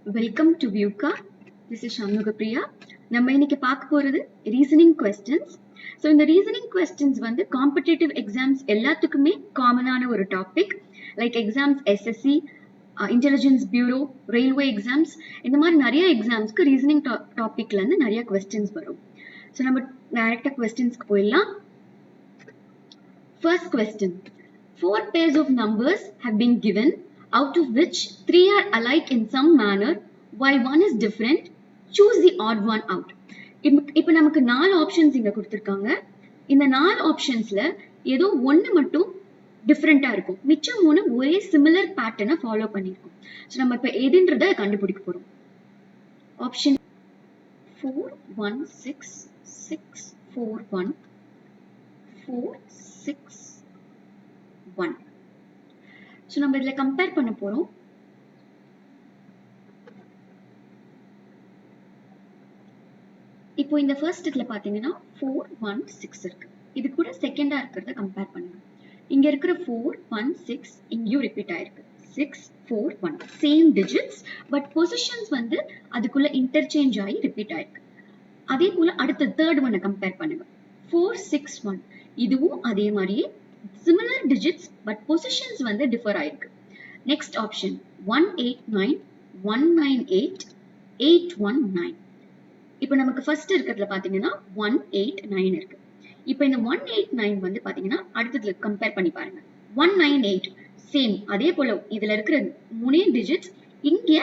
Welcome to Vyuka. This is Shanmugapriya. நம்ம இன்னைக்கு பார்க்க போறது ரீசனிங் கொஸ்டின்ஸ். ஸோ இந்த ரீசனிங் கொஸ்டின்ஸ் வந்து காம்படிட்டிவ் எக்ஸாம்ஸ் எல்லாத்துக்குமே காமனான ஒரு topic. Like exams SSC, intelligence bureau, railway exams, இந்த மாதிரி நிறைய எக்ஸாம்ஸ்க்கு ரீசனிங் டாபிக்ல இருந்து நிறைய கொஸ்டின்ஸ் வரும். ஸோ நம்ம டைரக்டா கொஸ்டின்ஸ்க்கு போயிடலாம். First question. 4 pairs of numbers have been given, out of which 3 are alike in some manner, while 1 is different. Choose the odd one out. இப்போ நமக்கு 4 ஆப்ஷன்ஸ் இங்க கொடுத்திருக்காங்க. இந்த 4 ஆப்ஷன்ஸ்ல ஏதோ ஒன்னு மட்டும் டிஃபரெண்டா இருக்கும். மிச்சம் 3 ஒரே சிமிலர் பேட்டர்னை ஃபாலோ பண்ணிருக்கும். சோ நம்ம இப்ப எதுன்றதை கண்டுபிடிக்க போறோம். ஆப்ஷன் 4 1 6 6 4 1 4 6 1. So நம்ம இதுல கம்பேர் பண்ண போறோம். இப்போ இந்த ஃபர்ஸ்ட் இதுல பாத்தீங்கன்னா 4 1 6 இருக்கு. இது கூட செகண்டா இருக்கிறத கம்பேர் பண்ணுங்க. இங்க இருக்கிற 4 1 6 இங்கேயும் ரிப்பீட் ஆயிருக்கு. 6 4 1 சேம் டிஜிட்ஸ், பட் பொசிஷன்ஸ் வந்து அதுக்குள்ள இன்டர்சேஞ்ச் ஆகி ரிப்பீட் ஆயிருக்கு. அதே போல அடுத்த தேர்ட் ஒன்னை கம்பேர் பண்ணுங்க. 4 6 1 இதுவும் அதே மாதிரியே similar digits but positions வந்து differ ஆயிருக்கு. Next option 189 198 819. இப்போ நமக்கு ஃபர்ஸ்ட் இருக்கிறதுல பாத்தீங்கன்னா 189 இருக்கு. இப்போ இந்த 189 வந்து பாத்தீங்கன்னா அடுத்ததுல கம்பேர் பண்ணி பாருங்க. 198 சேம் அதே போல இதுல இருக்கிற மூணே டிஜிட்ஸ் இங்க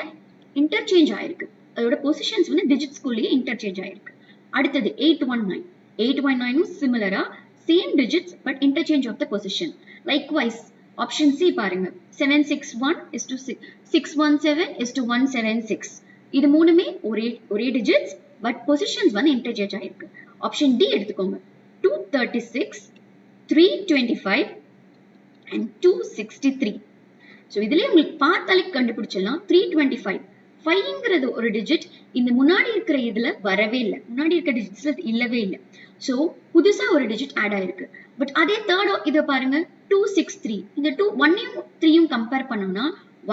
இன்டர்சேஞ்ச் ஆயிருக்கு. அதோட பொசிஷன்ஸ் வந்து டிஜிட்ஸ்குள்ளேயே இன்டர்சேஞ்ச் ஆயிருக்கு. அடுத்தது 819 819 சிமிலரா same digits but interchange of the position. Likewise, option C பாருங்க. 761 is to 617 is to 176. இது மூணுமே ஒரே digits but positions வந்து interchange ஆயிருக்கு. Option D எடுத்துக்கோங்க. 236 325 and 263. So இதுலயே உங்களுக்கு பார்த்தாலே கண்டுபிடிச்சிடலாம். 325 5ங்கிறது ஒரு டிஜிட் இந்த முன்னாடி இருக்கிற இதுல வரவே இல்லை. முன்னாடி இருக்கிற டிஜிட்ஸ்ல இல்லவே இல்லை. சோ புதுசா ஒரு டிஜிட் ஆட் ஆயிருக்கு. பட் அதே தேர்ட் இத பாருங்க 263. இந்த 1யும் 3யும் கம்பேர் பண்ணோம்னா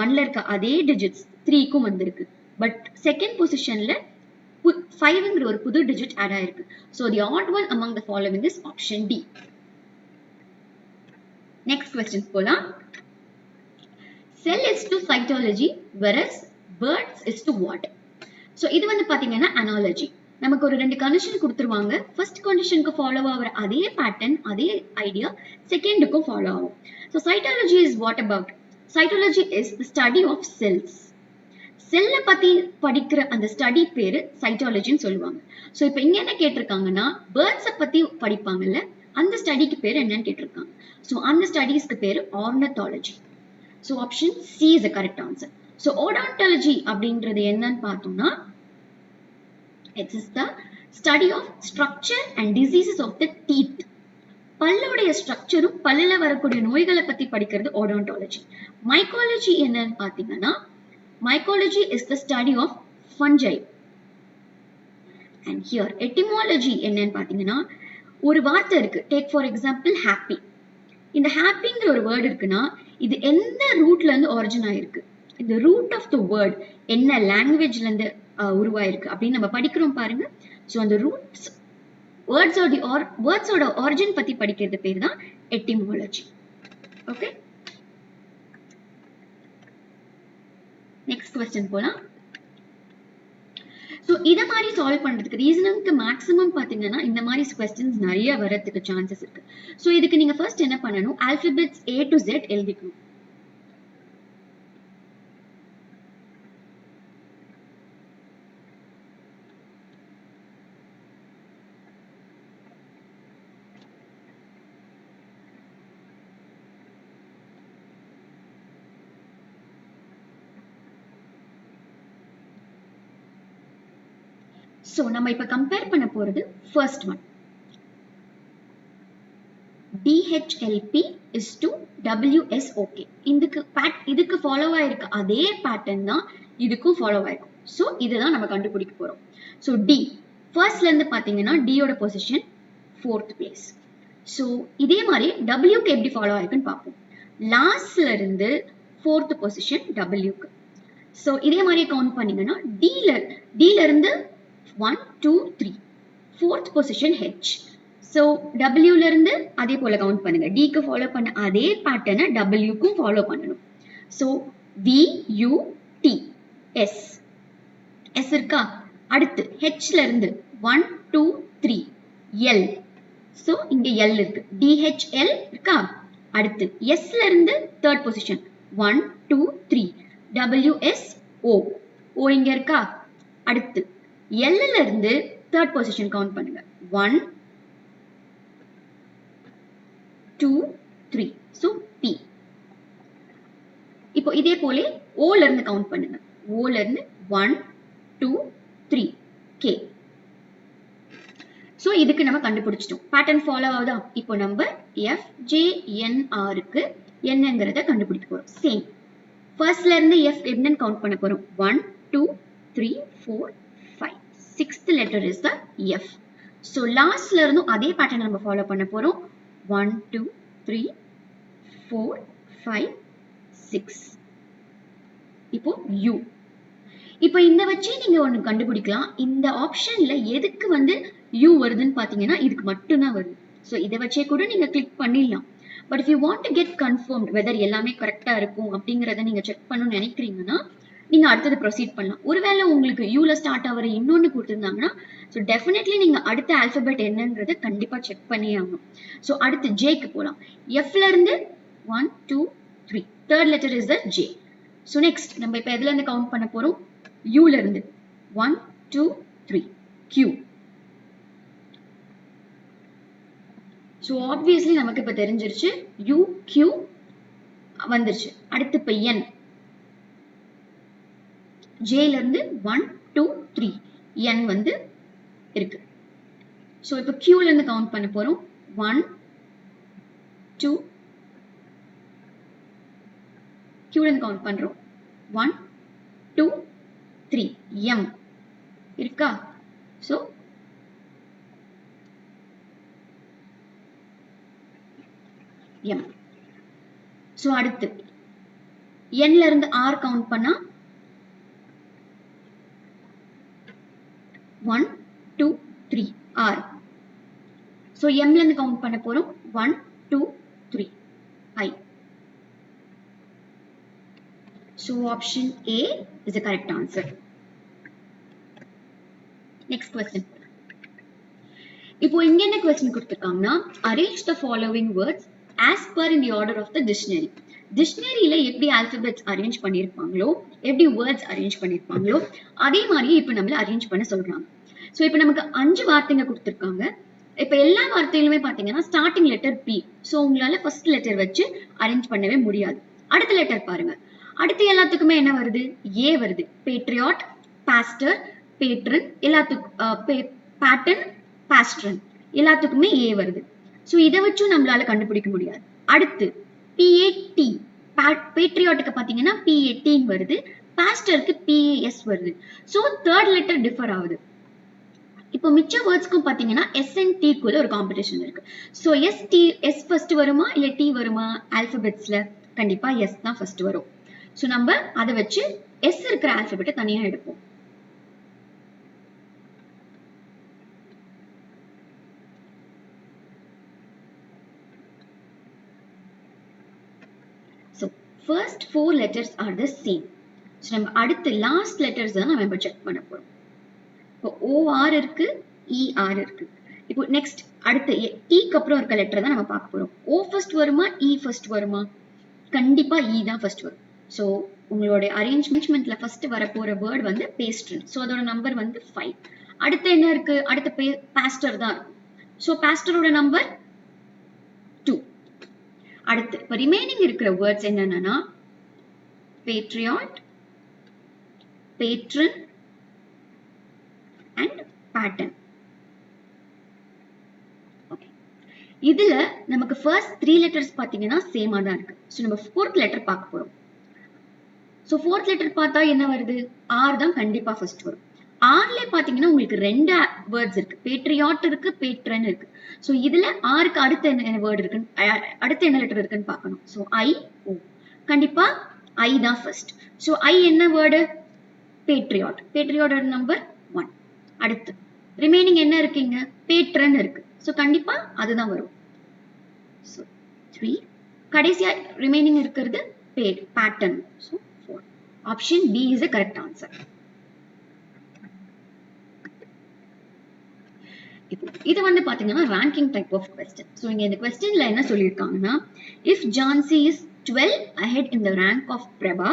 1ல இருக்க அதே டிஜிட்ஸ் 3க்கும் வந்திருக்கு. பட் செகண்ட் பொசிஷன்ல 5ங்கிற ஒரு புது டிஜிட் ஆட் ஆயிருக்கு. So the odd one among the following is option D. Next question போலாம். Cell is to cytology whereas birds is to what? So இது வந்து பாத்தீங்கன்னா analogy. நமக்கு ஒரு ரெண்டு கண்டிஷன் கொடுத்துருவாங்க. ஃபர்ஸ்ட் கண்டிஷனுக்கு ஃபாலோ ஆகிற அதே பேட்டர்ன் அதே ஐடியா செகண்டுக்கும் ஃபாலோ ஆகும். So cytology is what about? Cytology is the study of cells. செல்லை பத்தி படிக்கிற அந்த ஸ்டடி பேரு சைட்டாலஜின்னு சொல்லுவாங்க. ஸோ இப்போ இங்க என்ன கேட்டிருக்காங்கன்னா பேர்ட்ஸை பத்தி படிப்பாங்கல்ல அந்த ஸ்டடிக்கு பேர் என்னன்னு கேட்டிருக்காங்க. ஸோ அந்த ஸ்டடீஸ்க்கு பேரு ornithology. So option C is the correct answer. So odontology அப்படின்றது என்னன்னு பார்த்தோம்னா it is the study of structure and diseases of the teeth. பல்லுடைய ஸ்ட்ரக்சரும் பல்லுல வரக்கூடிய நோய்களை பத்தி படிக்கிறது ஓடான்டாலஜி. மைக்காலஜி என்னன்னு பாத்தீங்கன்னா mycology is the study of fungi. And here etymology என்னன்னு பாத்தீங்கன்னா ஒரு வார்த்தை இருக்கு. Take for example happy. இந்த ஹாப்பிங்கிற ஒரு வேர்ட் இருக்குன்னா இது எந்த ரூட்ல இருந்து ஒரிஜின் ஆயிருக்கு, இந்த ரூட் ஆஃப் த வேர்ட் என்ன லாங்குவேஜ்ல இருந்து உருவாயிருக்கு அப்படின்னு நம்ம படிக்கிறோம் பாருங்க. சோ அந்த ரூட்ஸ் வேர்ட்ஸோட ஆரிஜின் பத்தி படிக்கிறது பேர் தான் எட்டிமாலஜி. ஓகே, நெக்ஸ்ட் क्वेश्चन போலாம். சோ இத மாதிரி சால்வ் பண்றதுக்கு ரீசனிங்க்கு மேக்ஸிமம் பாத்தீங்கன்னா இந்த மாதிரி क्वेश्चंस நிறைய வரதுக்கு சான்சஸ் இருக்கு. சோ இதுக்கு நீங்க ஃபர்ஸ்ட் என்ன பண்ணனும், ஆல்பபெட்ஸ் A to Z எழுதிக்கணும். சோ நம்ம இப்ப கம்பேர் பண்ண போறது first one. DHLP is to WSOK. இதுக்கு ஃபாலோ ஆயிருக்கு அதே பேட்டர்ன் தான் இதுக்கும் ஃபாலோ ஆயிருக்கும். சோ இதுதான் நம்ம கண்டுபிடிக்க போறோம். சோ D ஃபர்ஸ்ட்ல இருந்து பாத்தீங்கன்னா D யோட பொசிஷன் 4th பிளேஸ். சோ இதே மாதிரி W க்கு எப்படி ஃபாலோ ஆயிருக்குன்னு பார்ப்போம். லாஸ்ட்ல இருந்து 4th பொசிஷன் W க்கு. ஸோ இதே மாதிரி கவுண்ட் பண்ணீங்கன்னா டீல இருந்து 1 2 3 4th பொசிஷன் ஹெச். ஸோ டபிள்யூல இருந்து அதே போல கவுண்ட் பண்ணுங்க. டிக்கு ஃபாலோ பண்ண அதே பேட்டர்னை டபிள்யூக்கும் ஃபாலோ பண்ணணும். So V U T S S இருக்கா. அடுத்து ஹெச்ல இருந்து 1 2 3 எல். ஸோ இங்க எல் இருக்கு. டிஹெச்எல் இருக்கா. அடுத்து எஸ்ல இருந்து third position 1 2 3 W S O. O இங்க இருக்கா. அடுத்து எல்ல இருந்து தேர்ட் பொசிஷன் கவுண்ட் பண்ணுங்க. 1 2 3. So P. இப்போ இதே போல O ல இருந்து கவுண்ட் பண்ணுங்க. O ல இருந்து 1 2 3 K. சோ இதுக்கு நம்ம கண்டுபிடிச்சிட்டோம். பேட்டர்ன் ஃபாலோ ஆகுதா? இப்போ நம்ம F J N R க்கு என்னங்கறத கண்டுபிடிக்க போறோம். சேம். ஃபர்ஸ்ட்ல இருந்து F என்னன்னு கவுண்ட் பண்ண போறோம். 1 2 3 4 5. 6th letter is the F. So லாஸ்ட்ல இருந்து அதே பேட்டர்ன் நம்ம ஃபாலோ பண்ண போறோம். 1 2 3 4 5 6. இப்போ U. இப்போ இந்த வச்சு நீங்க ஒன்னு கண்டுபிடிக்கலாம். இந்த ஆப்ஷன்ல எதுக்கு வந்து U வருதுன்னு பாத்தீங்கன்னா இதுக்கு மட்டும் தான் வருது. சோ இத வச்சே கூட நீங்க கிளிக் பண்ணிடலாம். But if you want to get confirmed whether எல்லாமே கரெக்ட்டா இருக்கும் அப்படிங்கறத நீங்க செக் பண்ணனும்னு நினைக்கிறீங்கன்னா நீங்க அடுத்து ப்ரோசீட் பண்ணலாம். ஒருவேளை உங்களுக்கு U ல ஸ்டார்ட் ஆவற இன்னொன்னு கொடுத்திருந்தாங்கன்னா சோ டெஃபினெட்லி நீங்க அடுத்த ஆல்பபெட் என்னங்கறத கண்டிப்பா செக் பண்ணி ஆகணும். சோ அடுத்து J க்கு போலாம். F ல இருந்து 1 2 3. third letter is the J. So next நம்ம இப்ப எதுல இருந்து கவுண்ட் பண்ண போறோம்? U ல இருந்து 1 2 3 Q. So obviously நமக்கு இப்ப தெரிஞ்சிருச்சு U Q வந்துருச்சு. அடுத்து இப்ப N. J ல இருந்து 1 2 3 N வந்து இருக்கு. சோ இப்போ Q ல இருந்து கவுண்ட் பண்ண போறோம். 1 2 Q ல இருந்து கவுண்ட் பண்றோம். 1 2 3 M இருக்கா. So M. சோ அடுத்து N ல இருந்து R கவுண்ட் பண்ணா 1 2 3 R. So M ல இருந்து கவுண்ட் பண்ண போறோம். 1 2 3 I. So option A is the correct answer. Next question. இப்போ இங்க என்ன question கொடுத்திருக்காங்கன்னா arrange the following words as per in the order of the dictionary. டிக்ஷனரியில எப்படி ஆல்பபெட்ஸ் அரேஞ்ச் பண்ணிருப்பாங்களோ எப்படி வேர்ட்ஸ் அரேஞ்ச் பண்ணிருப்பாங்களோ அதே மாதிரி இப்ப நம்மள அரேஞ்ச் பண்ண சொல்றாங்க. சோ இப்போ நமக்கு 5 வார்த்தைங்க கொடுத்திருக்காங்க. இப்ப எல்லா வார்த்தையிலுமே பாத்தீங்கன்னா ஸ்டார்டிங் லெட்டர் P. சோ உங்களால ஃபர்ஸ்ட் லெட்டர் வச்சு அரேஞ்ச் பண்ணவே முடியாது. அடுத்த லெட்டர் பாருங்க. அடுத்து எல்லாத்துக்குமே என்ன வருது? A வருது. பேட்ரியாட், பாஸ்டர், பேட்ரன் எல்லாத்துக்கும் பேட்டன், பாஸ்ட்ரன் எல்லாத்துக்குமே A வருது. சோ இத வச்சு நம்மளால கண்டுபிடிக்க முடியாது. அடுத்து PAT. பேட்ரியாட்டுக்கு பாத்தீங்கன்னா PAT வருது. பாஸ்டருக்கு PAS வருது. சோ தேர்ட் லெட்டர் டிஃபர் ஆகுது. இப்போ மிச்ச வேர்ட்ஸ்க்கும் பாத்தீங்கன்னா S and T குள்ள ஒரு காம்படிஷன் இருக்கு. சோ S ஃபர்ஸ்ட் வருமா இல்ல T வருமா? ஆல்பபெட்ஸ்ல கண்டிப்பா S தான் ஃபர்ஸ்ட் வரும். சோ நம்ம அத வச்சு S இருக்கிற ஆல்பபெட்டை தனியா எடுப்போம். So first 4 letters are the same. So நம்ம அடுத்து லாஸ்ட் லெட்டர்ஸ் தான் நம்ம இப்ப செக் பண்ண போறோம். இப்போ OR இருக்கு, ER இருக்கு. இப்போ நெக்ஸ்ட் அடுத்து T க்கு அப்புறம் இருக்க லெட்டர் தான் நம்ம பார்க்க போறோம். O ஃபர்ஸ்ட் வருமா E ஃபர்ஸ்ட் வருமா? கண்டிப்பா E தான் ஃபர்ஸ்ட் வரும். சோ உங்களோட அரேஞ்ச்மென்ட்ல ஃபர்ஸ்ட் வர போற வேர்ட் வந்து பேஸ்ட்ரன். சோ அதோட நம்பர் வந்து 5. அடுத்து என்ன இருக்கு? அடுத்து பாஸ்டர் தான் இருக்கும். சோ பாஸ்டரோட நம்பர் 2. அடுத்து இப்ப ரிமைனிங் இருக்கிற வேர்ட்ஸ் என்னன்னா patriot, patron and pattern. Okay. இதுல நமக்கு first 3 letters பாத்தீங்கன்னா சேமா தான் இருக்கு. சோ நம்ம fourth letter பார்க்க போறோம். சோ fourth letter பார்த்தா என்ன வருது? R தான் கண்டிப்பா ஃபர்ஸ்ட் வரும். R ல பாத்தீங்கன்னா உங்களுக்கு ரெண்டு வேர்ட்ஸ் இருக்கு. பேட்ரியாட் இருக்கு, பேட்ரன் இருக்கு. சோ இதுல R க்கு அடுத்து என்ன வேர்ட் இருக்கு? அடுத்து என்ன லெட்டர் இருக்குன்னு பார்க்கணும். So I O. கண்டிப்பா I தான் first. So I என்ன word? Patriot. Patriot number 1. அடுத்து remaining என்ன இருக்குங்க? patron இருக்கு. So கண்டிப்பா அதுதான் வரும். So 3. கடைசியா remaining இருக்கிறது paid, pattern. So 4. Option B is the correct answer. இது வந்து பாத்தீங்கன்னா ranking type of question. So இங்க இந்த questionல என்ன சொல்லிருக்காங்கன்னா, if Jhansi is 12 ahead in the rank of Prabha,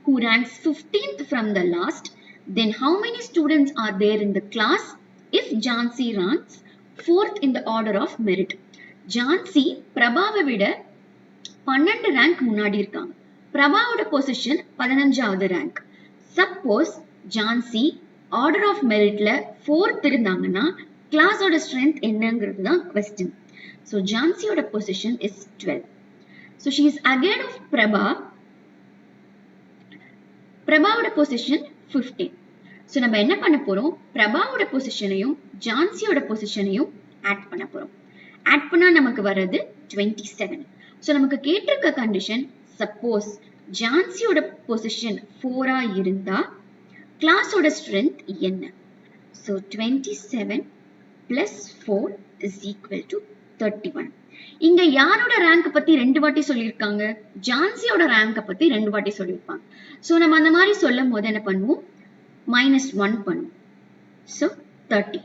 who ranks 15th from the last, then how many students are there in the class if Jhansi ranks 4th in the order of merit? Jhansi பிரபாவை விட 12 rank முன்னாடி இருக்காங்க. பிரபாவோட position 15வது rank. Suppose Jhansi order of மெரிட்ல 4th இருந்தாங்கன்னா கிளாஸோட strength என்னங்கிறது தான் கொஸ்டின். ஸோ ஜான்சியோட position is 12. So she is ahead of Prabha. பிரபாவோட பொசிஷன் 15. ஸோ நம்ம என்ன பண்ண போறோம்? பிரபாவோட பொசிஷனையும் ஜான்சியோட பொசிஷனையும் ஆட் பண்ண போறோம். ஆட் பண்ணா நமக்கு வர்றது 27. ஸோ நமக்கு கேட்டிருக்க கண்டிஷன், சப்போஸ் ஜான்சியோட பொசிஷன் 4ஆ இருந்தா கிளாஸோட ஸ்ட்ரென்த் என்ன? So 27 plus 4 is equal to 31. இங்க யாரோட ரேங்க் பத்தி 2 வாட்டி சொல்லியிருக்காங்க? ஜான்சியோட ரேங்க் பத்தி 2 வாட்டி சொல்லியிருப்பாங்க. ஸோ நம்ம அந்த மாதிரி சொல்லும் போது என்ன பண்ணுவோம்? -1 பண்ணுவோம். So 30.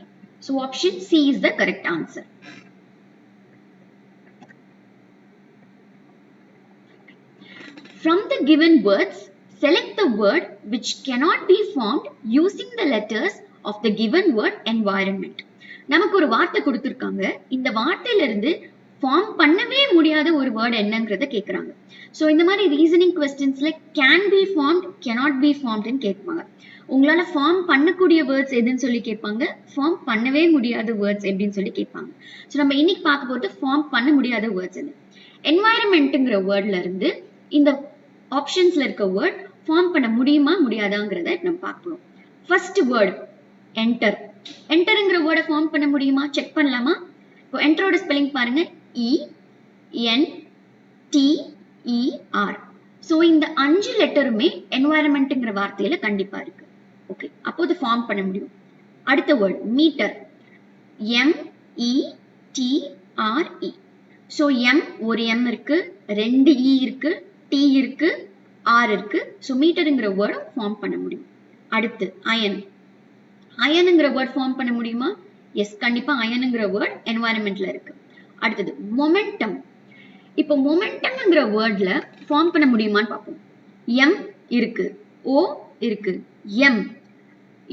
So option C is the correct answer. From the given words, select the word which cannot be formed using the letters of the given word environment. நமக்கு ஒரு வார்த்தை கொடுத்திருக்காங்க. இந்த வார்த்தையில இருந்து ஃபார்ம் பண்ணவே முடியாத ஒரு வேர்ட் என்னங்கறத கேக்குறாங்க. சோ இந்த மாதிரி reasoning क्वेश्चंसல can be formed, cannot be formed ன்னு கேட்பாங்க. உங்களால ஃபார்ம் பண்ணக்கூடிய வேர்ட்ஸ் எதுன்னு சொல்லி கேட்பாங்க. ஃபார்ம் பண்ணவே முடியாத வேர்ட்ஸ் எப்படின்னு சொல்லி கேட்பாங்க. சோ நம்ம இன்னைக்கு பார்க்க போறது ஃபார்ம் பண்ண முடியாத வேர்ட்ஸ் என்ன. என்வாயரன்மெண்ட்ங்கற வேர்ட்ல இருந்து இந்த ஆப்ஷன்ஸ்ல இருக்க வேர்ட் ஃபார்ம் பண்ண முடியுமா முடியாதாங்கறத நம்ம பார்ப்போம். First word enter. என்டர்ங்கற வேர்டை ஃபார்ம் பண்ண முடியுமா? செக் பண்ணலாமா? இப்போ என்டரோட ஸ்பெல்லிங் பாருங்க, E N T E R. So இந்த 5 லெட்டருமே என்வாயரன்மெண்ட்ங்கற வார்த்தையில கண்டிப்பா இருக்கு. ஓகே, அப்போ இது ஃபார்ம் பண்ண முடியும். அடுத்த word metre. M E T R E. So M ஒரு M இருக்கு, 2 E இருக்கு, T இருக்கு, R இருக்கு. சோ மீட்டர்ங்கற வேர்ட் ஃபார்ம் பண்ண முடியும். அடுத்து அயன். அயன்ங்கற வேர்ட் ஃபார்ம் பண்ண முடியுமா? எஸ், கண்டிப்பா அயன்ங்கற வேர்ட் என்வாயரன்மெண்ட்ல இருக்கு. அடுத்தது மொமெண்டம். இப்போ மொமெண்டம்ங்கற வேர்ட்ல ஃபார்ம் பண்ண முடியுமான்னு பாப்போம். M இருக்கு, O இருக்கு, M.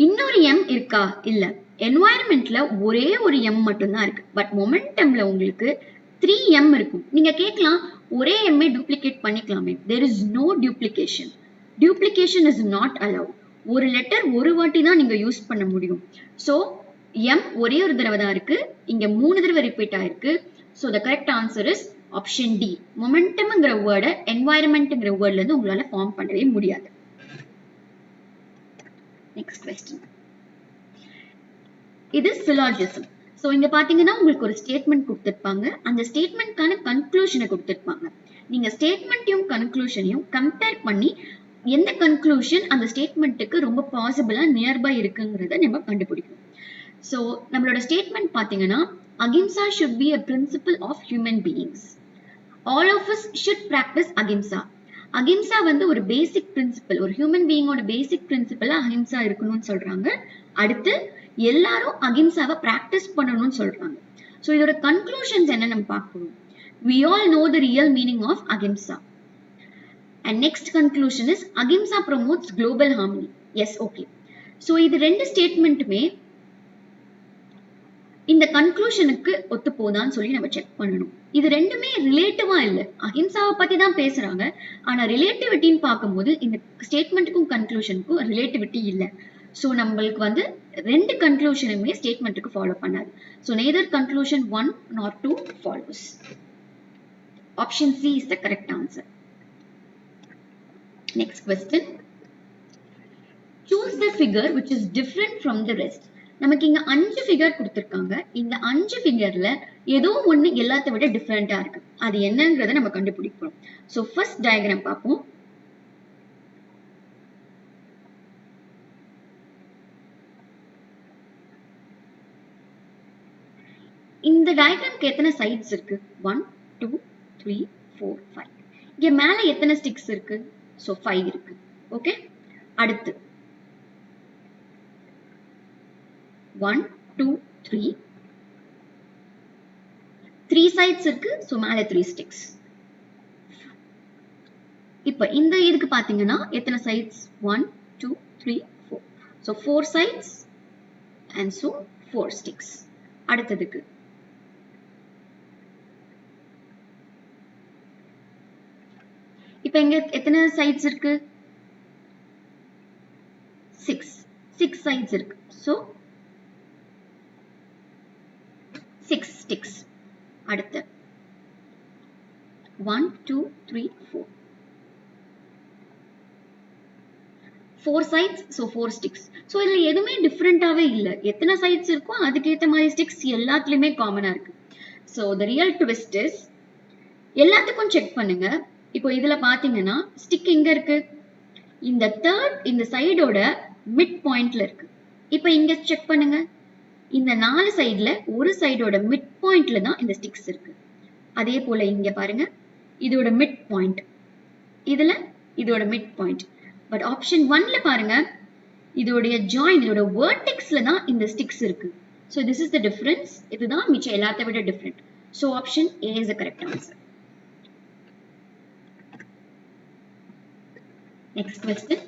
இன்னொரு M இருக்கா? இல்ல. என்வாயரன்மெண்ட்ல ஒரே ஒரு M மட்டும் தான் இருக்கு. பட் மொமெண்டம்ல உங்களுக்கு 3 M இருக்கும். நீங்க கேட்கலாம், ஒரே M டூப்ளிகேட் பண்ணிக்கலாமே. There is no duplication. Duplication is not allowed. ஒரு லெட்டர் ஒரு வாட்டி தான் நீங்க யூஸ் பண்ண முடியும். சோ M ஒரே ஒரு தடவை தான் இருக்கு. இங்க 3 தடவை ரிப்பீட் ஆயிருக்கு. So the correct answer is option D. மொமெண்டம்ங்கற வேர்ட என்வாயரன்மெண்ட்ங்கற வேர்ட்ல இருந்து உங்களால ஃபார்ம் பண்ணவே முடியாது. Next question. இது சிலாஜிசம். சோ இங்க பாத்தீங்கன்னா உங்களுக்கு ஒரு ஸ்டேட்மெண்ட் கொடுத்திருப்பாங்க. அந்த ஸ்டேட்மெண்ட்கான கன்க்ளூஷனை கொடுத்திருப்பாங்க. நீங்க ஸ்டேட்மெண்ட்டையும் கன்க்ளூஷனையும் கம்பேர் பண்ணி எந்த கன்க்ளூஷன் அந்த ஸ்டேட்மெண்ட்டுக்கு ரொம்ப பாசிபிளா நியர்பை இருக்குங்கிறத நம்ம கண்டுபிடிக்கணும். சோ நம்மளோட ஸ்டேட்மெண்ட் பாத்தீங்கன்னா, ahimsa should be a principle of human beings. All of us should practice ahimsa. Ahimsa வந்து ஒரு பேசிக் பிரின்சிபல், ஒரு ஹியூமன் பீயிங்கோட பேசிக் பிரின்சிபலா அகிம்சா இருக்கணும்னு சொல்றாங்க. அடுத்து எல்லாரும் அகிம்சாவை பிராக்டிஸ் பண்ணணும்னு சொல்றாங்க. சோ இதோட கன்க்ளூஷன்ஸ் என்ன நம்ம பார்க்கணும். We all know the real meaning of ahimsa. And next conclusion is Ahimsa promotes global harmony. Yes, okay. So இது ரெண்டு ஸ்டேட்மெண்ட்டுமே இந்த கன்க்ளூஷனுக்கு ஒத்து போதான்னு சொல்லி நம்ம செக் பண்ணணும். இது ரெண்டுமே ரிலேட்டிவா இல்ல. அஹிம்சாவை பத்தி தான் பேசுறாங்க. ஆனா ரிலேட்டிவிட்டின்னு பார்க்கும்போது இந்த ஸ்டேட்மெண்ட்டுக்கும் கன்க்ளூஷனுக்கும் ரிலேட்டிவிட்டி இல்ல. சோ நம்மளுக்கு வந்து ரெண்டு கன்க்ளூஷனுமே ஸ்டேட்மெண்ட்டுக்கு ஃபாலோ பண்ணாது. So neither conclusion 1 nor 2 follows. Option C is the correct answer. Next question. Choose the figure which is different from the rest. நமக்கு இங்க 5 ஃபிகர் கொடுத்திருக்காங்க. இந்த 5 ஃபிகர்ல ஏதோ ஒண்ணு எல்லாத்தை விட டிஃபரெண்டா இருக்கு. அது என்னங்கறத நம்ம கண்டுபிடிப்போம். சோ ஃபர்ஸ்ட் டயகிராம் பாப்போம். இந்த டயக்ராம்க்கு எத்தனை சைட்ஸ் இருக்கு? 1 2 3 4 5. இங்க மேல எத்தனை ஸ்டிக்ஸ் இருக்கு? சோ 5 இருக்கு. ஓகே, அடுத்து 1 2 3 3 sides இருக்கு. சோ மேல 3 ஸ்டிக்ஸ். இப்ப இந்த இதுக்கு பாத்தீங்கன்னா எத்தனை sides? 1 2 3 4. So 4 sides and so 4 sticks. அடுத்ததுக்கு இப்ப இங்க எத்தனை sides இருக்கு? 6 sides இருக்கு. So 6 sticks. அடுத்து 1 2 3 4. 4 sides, so 4 sticks. So இதுல எதுவுமே டிஃபரெண்டாவே இல்ல. எத்தனை sides இருக்கோ அதுக்கேத்த மாதிரி ஸ்டிக்ஸ் எல்லாத்துலயுமே காமனா இருக்கு. So the real twist is எல்லாத்துக்கும் செக் பண்ணுங்க. இப்போ இதுல பாத்தீங்கன்னா ஸ்டிக் எங்க இருக்கு? இந்த சைடோட மிட் பாயிண்ட்ல இருக்கு. இப்போ இங்க செக் பண்ணுங்க. இந்த 4 சைடுல ஒரு சைடோட மிட் பாயிண்ட்ல தான் இந்த ஸ்டிக்ஸ் இருக்கு. அதே போல இங்க பாருங்க, இதோட மிட் பாயிண்ட், இதுல இதோட மிட் பாயிண்ட். பட் ஆப்ஷன் 1ல பாருங்க, இதோட ஜாயின், இதோட வெர்டெக்ஸ்ல தான் இந்த ஸ்டிக்ஸ் இருக்கு. So this is the difference. இதுதான் மிச்ச எல்லாத்தை விட different. So option A is the correct answer. Next question.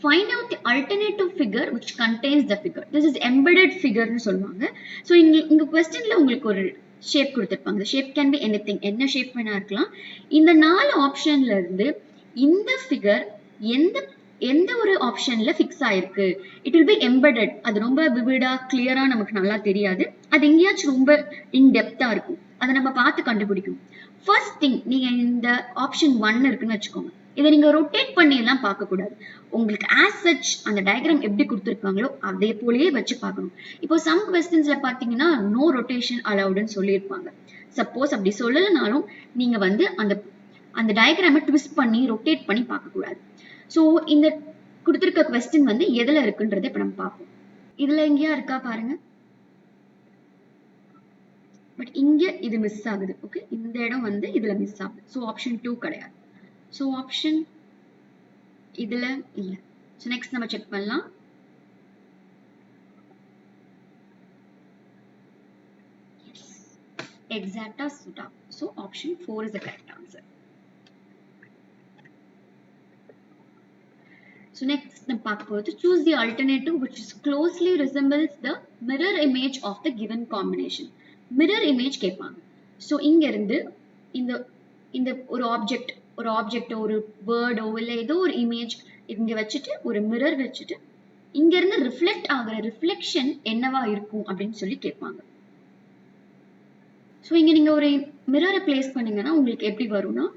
Find out the alternative figure which contains the figure. This is embedded figure னு சொல்லுவாங்க. So இங்க questionல உங்களுக்கு ஒரு ஷேப் கொடுத்திருப்பாங்க. The shape can be anything. என்ன ஷேப் வேணா இருக்கலாம். இந்த 4 ஆப்ஷன்ல இருந்து இந்த ஃபிகர் எந்த ஒரு ஆப்ஷன்ல ஃபிக்ஸ் ஆயிருக்கு. It will be embedded. அது ரொம்ப விவிடா கிளியரா நமக்கு நல்லா தெரியாது. அது எங்கேயாச்சும் ரொம்ப இன்டெப்தா இருக்கும். அதை நம்ம பார்த்து கண்டுபிடிக்கணும். ஃபர்ஸ்ட் திங், நீங்க இந்த ஆப்ஷன் 1 இருக்குன்னு வச்சுக்கோங்க. இதை நீங்க ரொட்டேட் பண்ணி எல்லாம் பார்க்க கூடாது. உங்களுக்கு ஆஸ் சச் அந்த டயக்ராம் எப்படி கொடுத்துருக்காங்களோ அதே போலயே வச்சு பார்க்கணும். இப்போ சம் கொஸ்டின்ஸ்ல பாத்தீங்கன்னா நோ ரொட்டேஷன் அலவுடுன்னு சொல்லியிருப்பாங்க. சப்போஸ் அப்படி சொல்லலைனாலும் நீங்க வந்து அந்த டயக்ராமை ட்விஸ்ட் பண்ணி ரொட்டேட் பண்ணி பார்க்க கூடாது. ஸோ இந்த கொடுத்துருக்க கொஸ்டின் வந்து எதுல இருக்குன்றதை இப்ப நம்ம பார்ப்போம். இதுல எங்கேயா இருக்கா பாருங்க. பட் இங்க இது மிஸ் ஆகுது. ஓகே, இந்த இடம் வந்து இதுல மிஸ் ஆகுது. ஸோ ஆப்ஷன் 2 கிடையாது. ஸோ ஆப்ஷன் இதுல இல்ல. ஸோ நெக்ஸ்ட் நம்ம செக் பண்ணலாம். எக்ஸாக்டா சுட்டா. So option 4 is the correct answer. So next நம்ம பார்க்க போறது choose the alternative which is closely resembles the mirror image of the given combination. Mirror image கேட்பாங்க. ஸோ இங்க இருந்து இந்த ஒரு ஆப்ஜெக்ட் ஒரு வேர்டோ இல்லை ஏதோ ஒரு இமேஜ் இங்க வச்சுட்டு ஒரு மிரர் வச்சுட்டு இங்க இருந்து ரிஃப்ளெக்ட் ஆகுற ரிஃப்ளெக்ஷன் என்னவா இருக்கும் அப்படின்னு சொல்லி கேட்பாங்க. ஸோ இங்க நீங்க ஒரு மிரரை பிளேஸ் பண்ணீங்கன்னா உங்களுக்கு எப்படி வரும்னா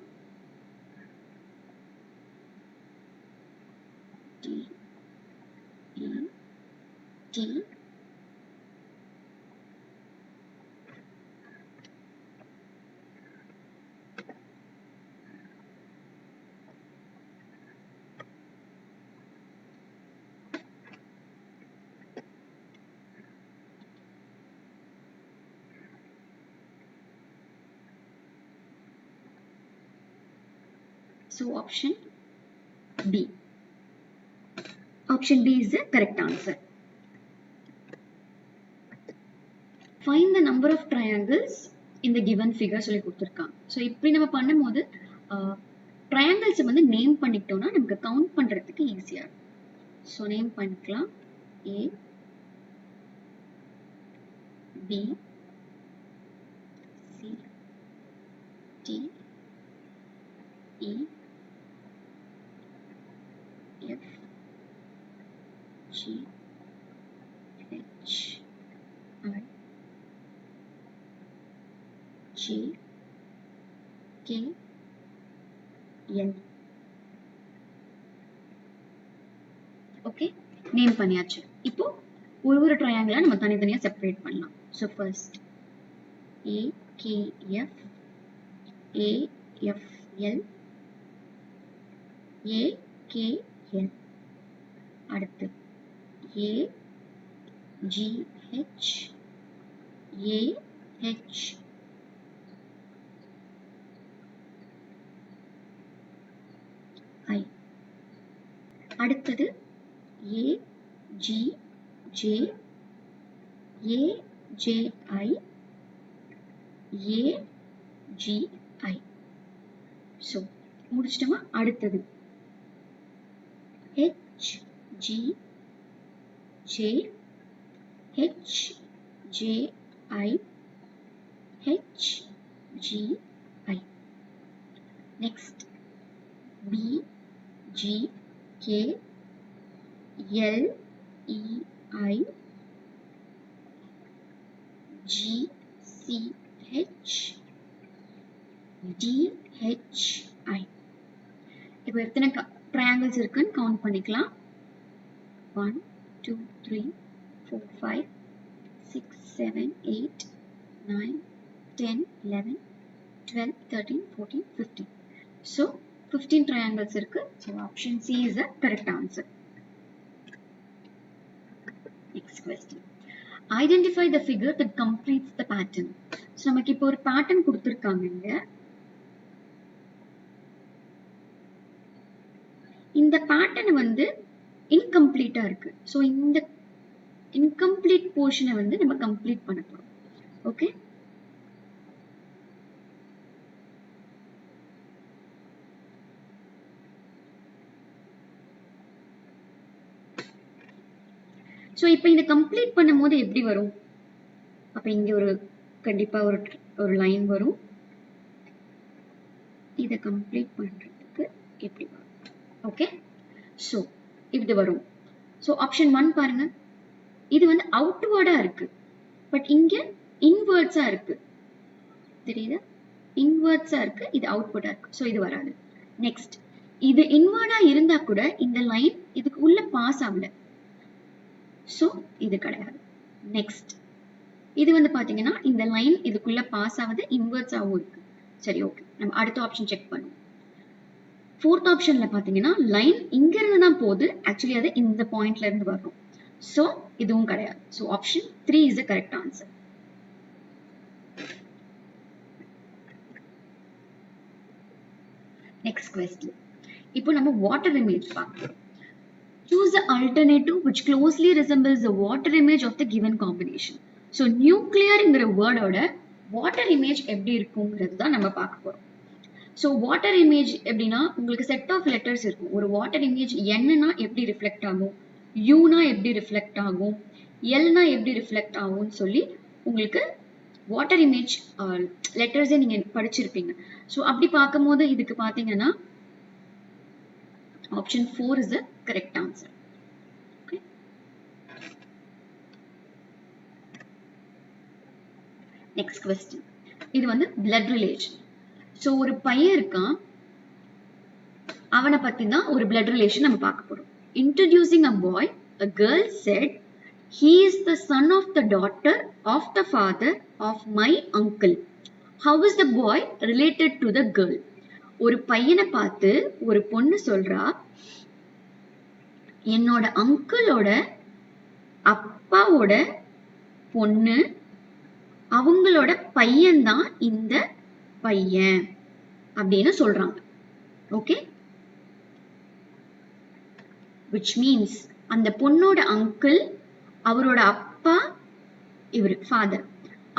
T So option B. Option B is the correct answer. Find the number of triangles in the given figure சொல்லி கொடுத்திருக்காங்க. ஸோ இப்படி நம்ம பண்ணும்போது ட்ரையாங்கிள்ஸ் வந்து நேம் பண்ணிக்கிட்டோம்னா நமக்கு கவுண்ட் பண்றதுக்கு ஈஸியா இருக்கும். ஸோ நேம் பண்ணிக்கலாம். A B C D E F G H I J K L. Okay, name பண்ணியாச்சு. இப்போ ஒரு ட்ரையாங்கிளா நம்ம தனித்தனியா செப்பரேட் பண்ணலாம். So first AKF AFL AKL. அடுத்து AGH AHL H I. அடுத்தது A G J A J I A G I. So முடிச்சிட்டோமா? அடுத்தது H G J H J I H G I. Next B G K L E I G C H D H I. இப்போ எத்தனை triangles இருக்குன்னு count பண்ணிக்கலாம். 1 2 3 4 5 6 7 8 9 10 11 12 13 14 15. So 15 triangles இருக்கு. So option C is the correct answer. Next question. Identify the figure that completes the pattern. So நமக்கு இப்போ ஒரு pattern கொடுத்திருக்காங்க இங்க. இந்த pattern வந்து incomplete இருக்கு. So இந்த incomplete portion வந்து நம்ம complete பண்ண போறோம். Okay? So இப்போ இந்த complete பண்ணும்போது எப்படி வரும்? அப்ப இங்க ஒரு கண்டிப்பா ஒரு லைன் வரும். இத complete பண்றதுக்கு எப்படி வரும்? Okay? So இப்படி வரும். So option 1 பாருங்க. இது வந்து outward-ஆ இருக்கு. பட் இங்க inwards-ஆ இருக்கு. தெரியுதா? inwards-ஆ இருக்கு. இது outward-ஆ இருக்கு. So இது வராது. Next. இது inward-ஆ இருந்தா கூட இந்த லைன் இதுக்கு உள்ள பாஸ் ஆகல. So இது கிடையாது. Next. இது வந்து பாத்தீங்கன்னா இந்த லைன் இதுக்குள்ள பாஸ் ஆகுது inwards-ஆவும் இருக்கு. சரி ஓகே. நம்ம அடுத்த ஆப்ஷன் செக் பண்ணுவோம். fourth ஆப்ஷன்ல பாத்தீங்கன்னா லைன் இங்க இருந்து தான் போகுது. ஆக்சுவலி அது இந்த பாயிண்ட்ல இருந்து வரும். So இதுவும் கிடையாது. So option 3 is the correct answer. Next question. இப்போ நம்ம water image பார்க்கலாம். Choose the alternative which closely resembles the water image of the given combination. So nuclear-ங்கிற word-ஓட water image எப்படி இருக்குங்கிறது தான் நம்ம பார்க்க போறோம். So water image எப்படின்னா உங்களுக்கு set of letters இருக்கும். ஒரு water image N-னா எப்படி reflect ஆகும், U-னா எப்படி reflect ஆகும், L-னா எப்படி reflect ஆகும்னு சொல்லி உங்களுக்கு water image letters-ஐ நீங்க படிச்சிருப்பீங்க. So அப்படி பார்க்கும்போது இதுக்கு பார்த்தீங்கன்னா option 4 is the correct answer. Okay. Next question. இது வந்து blood relation. So ஒரு பையன் இருக்கான். அவனை பத்தி தான் ஒரு blood relation நம்ம பார்க்க போறோம். Introducing a boy, a girl said, he is the son of the daughter of the father of my uncle. How is the boy related to the girl? ஒரு பையனை பார்த்து ஒரு பொண்ணு சொல்றா, என்னோட அங்கிளோட அப்பாவோட பொண்ணு, அவங்களோட பையன் தான் இந்த பையன் அப்படின்னு சொல்றாங்க. ஓகே? which means அந்த பொண்ணோட அங்கிள், அவரோட அப்பா இவரு ஃபாதர்,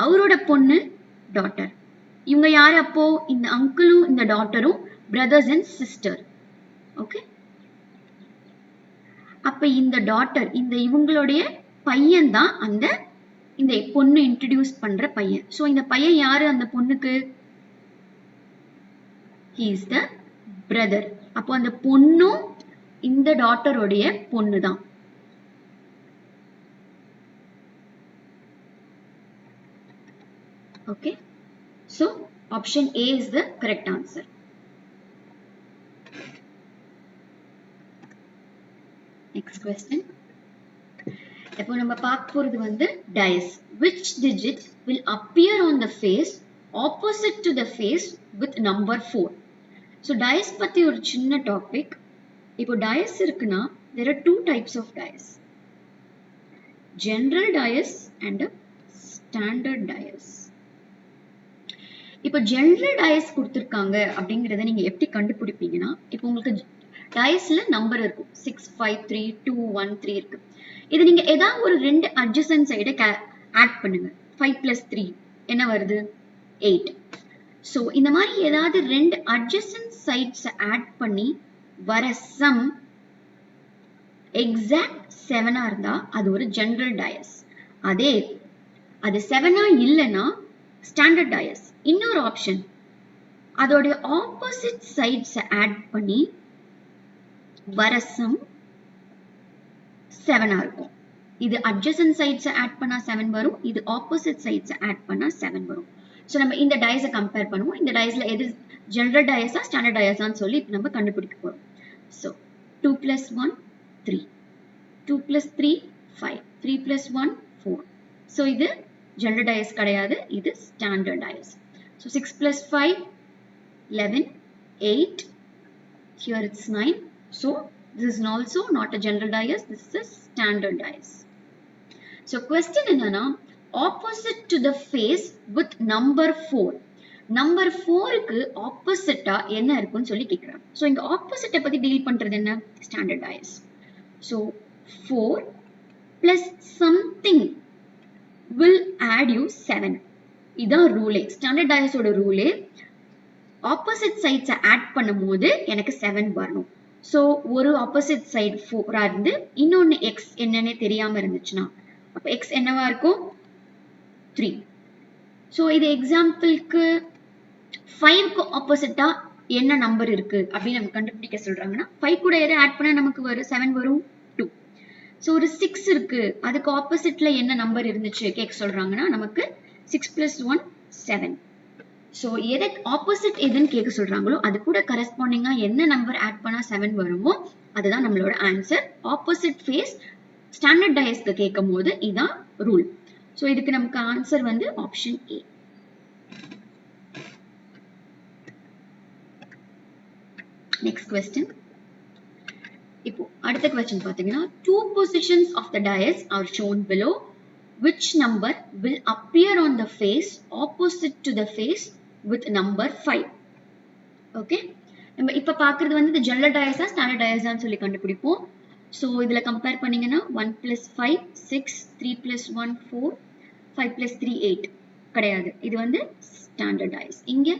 அவரோட பொண்ணு டாட்டர். இவங்க யாரு அப்போ? இந்த அங்கிளும் இந்த டாட்டரும் பிரதர்ஸ் அண்ட் சிஸ்டர். ஓகே? அப்ப இந்த டாட்டர், இந்த இவங்களுடைய பையன் தான் அந்த இந்த பொண்ணு இன்ட்ரோடியூஸ் பண்ற பையன். சோ இந்த பையன் யாரு அந்த பொண்ணுக்கு? he is the brother. அப்போ அந்த பொண்ணும் இந்த டாட்டருடைய பொண்ணு தான். Okay? So option A is the correct answer. Next question. இப்போ நம்ம பார்க்க போறது வந்து dice. Which digit will appear on the face opposite to the face with number 4? So dice பத்தி ஒரு சின்ன டாபிக். இப்போ dice இருக்குன்னா there are two types of dice. General dice and a standard dice. இப்போ ஜெனரல் டயஸ் கொடுத்துருக்காங்க அப்படிங்கிறத நீங்க எப்படி கண்டுபிடிப்பீங்கன்னா, இப்போ உங்களுக்கு டயஸ்ல நம்பர் இருக்கும் 6 5 3 2 1 3 இருக்கு. இது நீங்க ஏதாவது ஒரு ரெண்டு அட்ஜசன்ட் சைடை ஆட் பண்ணுங்க. 5 plus 3 என்ன வருது 8. ஸோ இந்த மாதிரி ஏதாவது ரெண்டு அட்ஜசன்ட் சைட்ஸ் ஆட் பண்ணி வர சம் எக்ஸாக்ட் 7 இருந்தா அது ஒரு ஜெனரல் டயஸ். அதே அது 7 இல்லைன்னா ஸ்டாண்டர்ட் டயஸ். இன்னொரு ஆப்ஷன், அதோடைய ஆப்போசிட் சைட்ஸ் ஆட் பண்ணி வர சம் 7 இருக்கும். இது அட்ஜசன்ட் சைட்ஸ் ஆட் பண்ணா 7 வரும், இது ஆப்போசிட் சைட்ஸ் ஆட் பண்ணா 7 வரும். ஸோ நம்ம இந்த டயஸை கம்பேர் பண்ணுவோம். இந்த டயஸ்ல எது ஜெனரல் டயஸா ஸ்டாண்டர்ட் டயஸான்னு சொல்லி இப்போ நம்ம கண்டுபிடிக்க போறோம். So 2 plus 1 3, 2 plus 3 5, 3 plus 1 4. So இது ஜெனரல் டயஸ் கிடையாது, இது standard dice. So 6 plus 5 11, 8, here it's 9. So this is also not a general dias, this is a standard dias. So question என்னன்னா, opposite to the face with number 4. Number 4க்கு opposite-ஆ என்ன இருக்குன்னு சொல்லி கேக்குறாங்க. So இங்க opposite-ஐ பத்தி deal பண்றது என்ன? Standard dias. So 4 plus something will add you 7. இதான் ரூலே, ஸ்டாண்டர்ட் டயஸோட ரூலே. ஆப்போசிட் சைட்ஸை ஆட் பண்ணும்போது எனக்கு 7 வரணும். ஸோ ஒரு ஆப்போசிட் சைடு 4 இருந்து இன்னொன்று எக்ஸ் என்னன்னே தெரியாம இருந்துச்சுன்னா அப்போ எக்ஸ் என்னவா இருக்கும் 3. ஸோ இது எக்ஸாம்பிளுக்கு 5க்கு ஆப்போசிட்டா என்ன நம்பர் இருக்கு அப்படின்னு நம்ம கண்டுபிடிக்க சொல்றாங்கன்னா 5 கூட எதை ஆட் பண்ணா நமக்கு வரும் 7 வரும் 2. ஸோ ஒரு 6 இருக்கு, அதுக்கு ஆப்போசிட்ல என்ன நம்பர் இருந்துச்சு கேட்க சொல்றாங்கன்னா நமக்கு 6 plus 1 7. ஸோ எதை ஆப்போசிட் எதுன்னு கேட்க சொல்றாங்களோ அது கூட கரஸ்பாண்டிங்கா என்ன நம்பர் ஆட் பண்ணா 7 வருமோ அதுதான் நம்மளோட ஆன்சர். ஆப்போசிட் ஃபேஸ் ஸ்டாண்டர்ட் டயஸ்க்கு கேட்கும் போது இதான் ரூல். ஸோ இதுக்கு நமக்கு ஆன்சர் வந்து ஆப்ஷன் ஏ. Next question. இப்போ அடுத்த கொஸ்டின் பாத்தீங்கன்னா, 2 positions of the dice are shown below. Which number will appear on the face opposite to the face with number 5? Okay, நம்ம இப்ப பாக்குறது வந்து ஜெனரல் டயஸா ஸ்டாண்டர்ட் டயஸான்னு சொல்லி கண்டுபிடிப்போம். ஸோ இதுல கம்பேர் பண்ணீங்கன்னா 1 plus 5 6, 3 plus 1 4, 5 plus 3 8 கிடையாது, இது வந்து ஸ்டாண்டர்ட் டயஸ். இங்க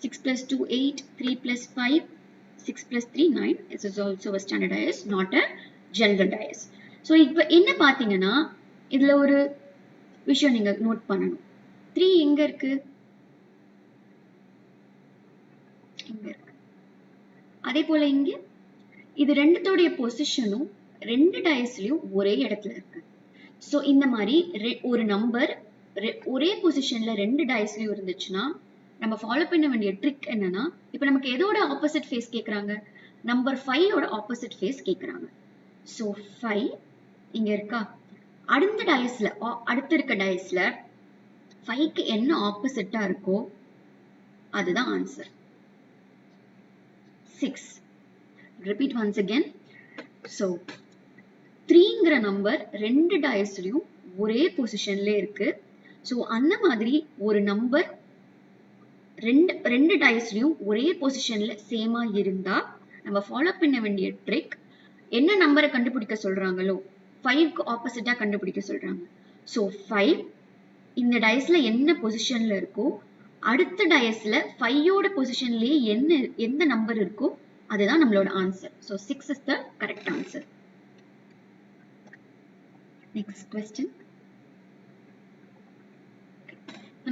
6 plus 2 8, 3 plus 5 6 plus 3 9. This is also a standard dias, not a general dias. So இப்போ என்ன பாத்தீங்கன்னா இதுல ஒரு விஷயம் நீங்க நோட் பண்ணணும். 3 எங்க இருக்கு? இங்க இருக்கு. அதே போல இங்க இது ரெண்டுத்தோடைய பொசிஷனும் ரெண்டு டயஸ்லயும் ஒரே இடத்துல இருக்கு. சோ இந்த மாதிரி ஒரு நம்பர் ஒரே பொசிஷன்ல ரெண்டு டயஸ்லயும் இருந்துச்சுன்னா நம்ம ஃபாலோ பண்ண வேண்டிய ட்ரிக் என்னன்னா, இப்போ நமக்கு எதோட ஆப்போசிட் ஃபேஸ் கேக்குறாங்க? நம்பர் 5 ஓட ஆப்போசிட் ஃபேஸ் கேக்குறாங்க. சோ 5 இங்க இருக்கா? அடுத்த டயஸ்ல அடுத்து இருக்க டயஸ்ல 5க்கு என்ன ஆப்போசிட்டா இருக்கோ அதுதான் answer. 6. Repeat once again. So 3ங்கிற நம்பர் ரெண்டு டயஸ்லயும் ஒரே பொசிஷன்ல இருக்கு. சோ அந்த மாதிரி ஒரு நம்பர் ரெண்டு டயஸ்லயும் ஒரே பொசிஷன்ல சேமா இருந்தா நம்ம ஃபாலோ பண்ண வேண்டிய ட்ரிக், என்ன நம்பரை கண்டுபிடிக்க சொல்றாங்களோ 5க்கு ஆப்போசிட்டா கண்டுபிடிக்க சொல்றாங்க. சோ 5 இந்த டயஸ்ல என்ன பொசிஷன்ல இருக்கோ அடுத்த டயஸ்ல 5ஓட பொசிஷன்லயே எந்த நம்பர் இருக்கோ அதுதான் நம்மளோட answer. So 6 is the correct answer. Next question.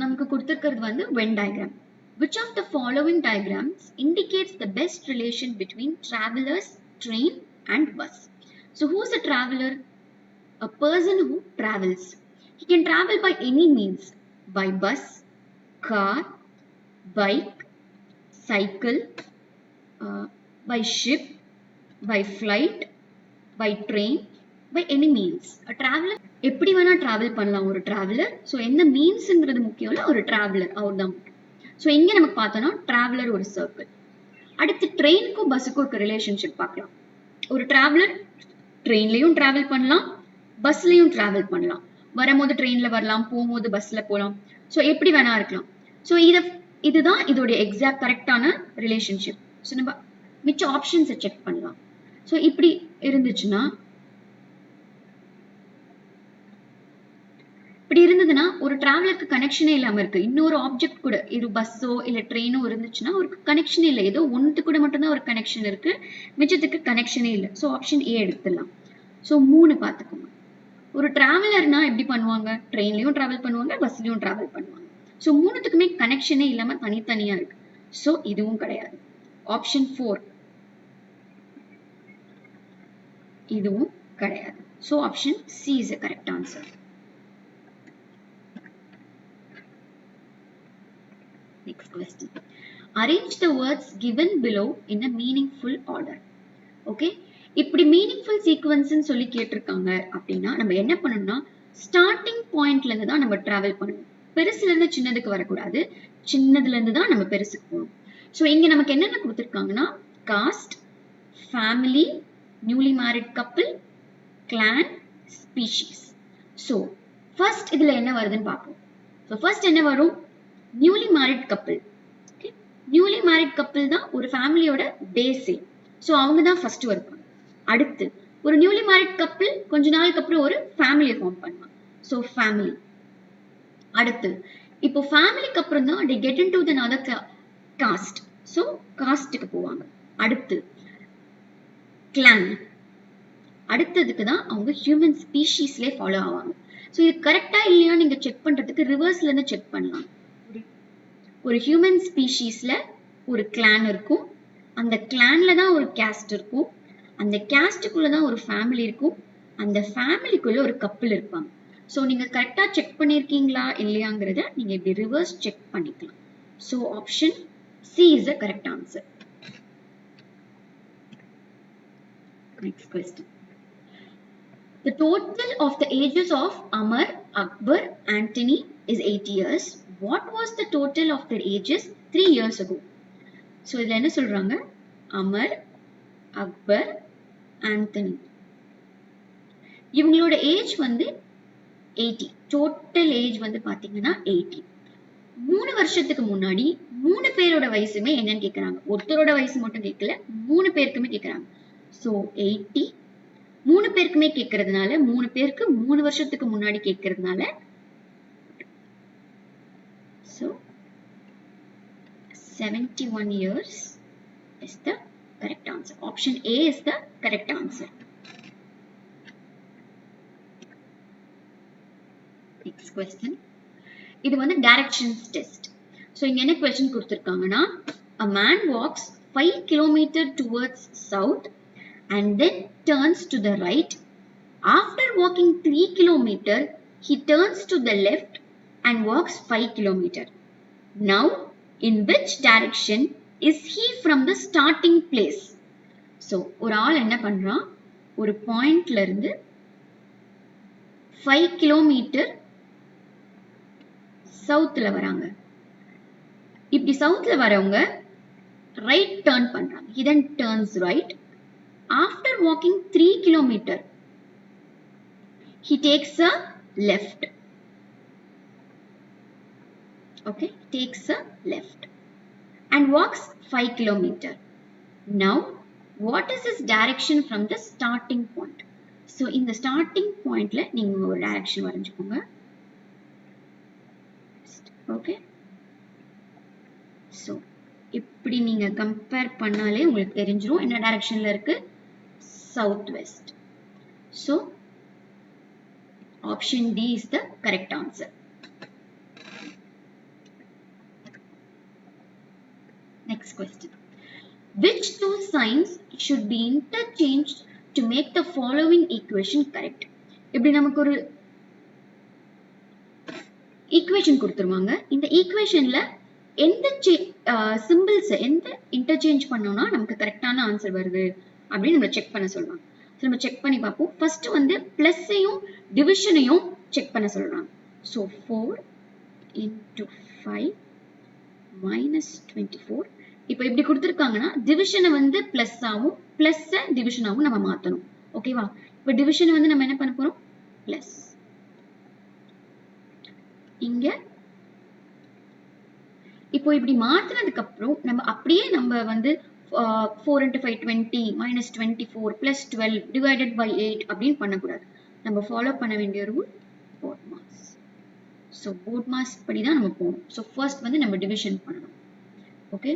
நமக்கு கொடுத்திருக்கிறது வந்து Venn diagram. Which of the following diagrams indicates the best relation between travelers, train and bus? So who's a traveler? A person who travels. He can travel by any means. By bus, car, bike, cycle, by ship, by flight, by train, by any means. A traveler எப்படி வேணா travel பண்ணலாம் ஒரு traveller. So எந்த மீன்ஸ்ங்கிறது முக்கியம் இல்லை, ஒரு traveller அவர் தான். So இங்க நமக்கு பார்த்தோம்னா டிராவலர் ஒரு சர்க்கிள். அடுத்து ட்ரெயினுக்கும் பஸ்ஸுக்கும் இருக்க ரிலேஷன்ஷிப் பார்க்கலாம். ஒரு டிராவலர் ட்ரெயின்லயும் டிராவல் பண்ணலாம், பஸ்லயும் டிராவல் பண்ணலாம். வரும்போது ட்ரெயின்ல வரலாம், போகும்போது பஸ்ல போகலாம். ஸோ எப்படி வேணா இருக்கலாம். ஸோ இதுதான் இதோட எக்ஸாக்ட் கரெக்டான ரிலேஷன்ஷிப். ஸோ நம்ம மிச்ச ஆப்ஷன்ஸை செக் பண்ணலாம். ஸோ இப்படி இருந்துச்சுன்னா, இப்படி இருந்ததுன்னா ஒரு டிராவலருக்கு கனெக்ஷனே இல்லாம இருக்கு. இன்னொரு ஆப்ஜெக்ட் கூட, இது பஸ்ஸோ இல்ல ட்ரெயினோ இருந்துச்சுன்னா ஒரு கனெக்ஷனே இல்லை. ஏதோ ஒன்று கூட மட்டும்தான் ஒரு கனெக்ஷன் இருக்கு, மிச்சத்துக்கு கனெக்ஷனே இல்லை. ஸோ ஆப்ஷன் ஏ எடுத்துடலாம். ஸோ 3 பார்த்துக்கோங்க. ஒரு டிராவலர்னா எப்படி பண்ணுவாங்க? ட்ரெயின்லயும் டிராவல் பண்ணுவாங்க, பஸ்லயும் டிராவல் பண்ணுவாங்க. ஸோ 3த்துக்குமே கனெக்ஷனே இல்லாம தனித்தனியா இருக்கு. ஸோ இதுவும் கிடையாது. ஆப்ஷன் 4 இதுவும் கிடையாது. So option C is a correct answer. Next question. Arrange the words given below in a meaningful order. Okay? இப்படி மீனிங்ஃபுல் சீக்வன்ஸ்ன்னு சொல்லி கேட்டிருக்காங்க அப்படின்னா நம்ம என்ன பண்ணணும்னா, ஸ்டார்டிங் பாயிண்ட்ல இருந்து தான் நம்ம டிராவல் பண்ணணும். பெருசுல இருந்து சின்னதுக்கு வரக்கூடாது, சின்னதுல இருந்து தான் நம்ம பெருசுக்கு போகணும். ஸோ இங்க நமக்கு என்னென்ன கொடுத்துருக்காங்கன்னா, caste, family, newly married couple, clan, species. So first இதுல என்ன வருதுன்னு பார்ப்போம். ஸோ ஃபர்ஸ்ட் என்ன வரும்? Newly married couple. Newly married couple தான் ஒரு ஃபேமிலியோட பேஸே. ஸோ அவங்க தான் ஃபர்ஸ்ட் வருவாங்க. அடுத்து ஒரு நியூலி மேரிட் கப்பிள் கொஞ்ச நாளுக்கு அப்புறம் ஒரு ஃபேமிலியை ஃபார்ம் பண்ணுவாங்க. So family. அடுத்து இப்போ ஃபேமிலிக்கு அப்புறம் தான் they get into the other caste. So காஸ்ட்டுக்கு போவாங்க. அடுத்து கிளான். அடுத்ததுக்கு தான் அவங்க ஹியூமன் ஸ்பீஷீஸ்லேயே ஃபாலோ ஆவாங்க. ஸோ இது கரெக்டா இல்லையா நீங்க செக் பண்றதுக்கு ரிவர்ஸ்ல இருந்து செக் பண்ணலாம். ஒரு ஹியூமன் ஸ்பீஷீஸ்ல ஒரு கிளான் இருக்கும், அந்த கிளான்ல தான் ஒரு கேஸ்ட் இருக்கும், அந்த கேஸ்டுக்குள்ள தான் ஒரு ஃபேமிலி இருக்கும், அந்த ஃபேமிலிக்குள்ள ஒரு கப்பிள் இருப்பாங்க. ஸோ நீங்க கரெக்டா செக் பண்ணிருக்கீங்களா இல்லையாங்கிறத நீங்க இப்படி ரிவர்ஸ் செக் பண்ணிக்கலாம். So option C is a correct answer. Next question. The total of the ages of Amar, Akbar, Antony is 8 years. What was the total of their ages 3 years ago? So இதுல என்ன சொல்றாங்க? Amar, Akbar, Anthony இவங்களோட age வந்து 80. Total age வந்து பாத்தீங்கன்னா 80. 3 வருஷத்துக்கு முன்னாடி 3 பேரோட வயசுமே என்னன்னு கேக்குறாங்க. ஒருத்தரோட வயசு மட்டும் கேட்கல, 3 பேருக்குமே கேக்குறாங்க. ஸோ 80 3 பேருக்குமே கேட்கறதுனால, 3 பேருக்கு 3 வருஷத்துக்கு முன்னாடி கேட்கறதுனால, so 71 years is the correct answer. Option A is the correct answer. Next question. இது வந்து directions test. So இங்க என்ன question கொடுத்திருக்காங்கன்னா, a man walks 5 kilometers towards south and then turns to the right. After walking 3 kilometers, he turns to the left and walks 5 kilometers. Now, in which direction is he from the starting place? So, ஒரு ஆள் என்ன பண்றான்? ஒரு பாயிண்ட்ல இருந்து 5 kilometers சவுத்ல வராங்க. இப்படி சவுத்ல வரவங்க ரைட் டர்ன் பண்றாங்க. He then turns right. After walking 3 kilometers, he takes a left. Okay, takes a left and walks 5 kilometers. Now, what is his direction from the starting point? So, in the starting point, நீங்க ஒரு direction வரைஞ்சுக்கோங்க. Okay. So, இப்படி நீங்க compare பண்ணாலே உங்களுக்கு தெரிஞ்சிரும் என்ன டைரக்ஷன்ல இருக்கு. South west. So, option D is the correct answer. Next question. Which two signs should be interchanged to make the following equation correct? இப்படி நமக்கு ஒரு ஈக்குவேஷன் கொடுத்துருவாங்க. இந்த ஈக்குவேஷன்ல எந்த சிம்பிள்ஸ் எந்த இன்டர்சேஞ்ச் பண்ணோம்னா நமக்கு கரெக்டான ஆன்சர் வருது அப்படின்னு நம்ம செக் பண்ண சொல்லுவாங்க. நம்ம செக் பண்ணி பார்ப்போம். ஃபர்ஸ்ட் வந்து பிளஸ்ஸையும் டிவிஷனையும் செக் பண்ண சொல்றாங்க. So 4 into 5 minus 24. இப்போ இப்படி கொடுத்துருக்காங்கன்னா டிவிஷனை வந்து பிளஸ் ஆகும், பிளஸ் டிவிஷனாகவும் நம்ம மாற்றணும். ஓகேவா? இப்போ டிவிஷனை வந்து நம்ம என்ன பண்ண போறோம்? பிளஸ். இங்க இப்போ இப்படி மாத்தினதுக்கு அப்புறம் நம்ம அப்படியே நம்ம வந்து 4 into 5 20 minus 24 plus 12 divided by 8 அப்படின்னு பண்ணக்கூடாது. நம்ம ஃபாலோ பண்ண வேண்டிய ரூல் போர்ட் மாஸ். ஸோ போர்ட் மாஸ் படி தான் நம்ம போகணும். ஸோ ஃபர்ஸ்ட் வந்து நம்ம டிவிஷன் பண்ணணும். ஓகே,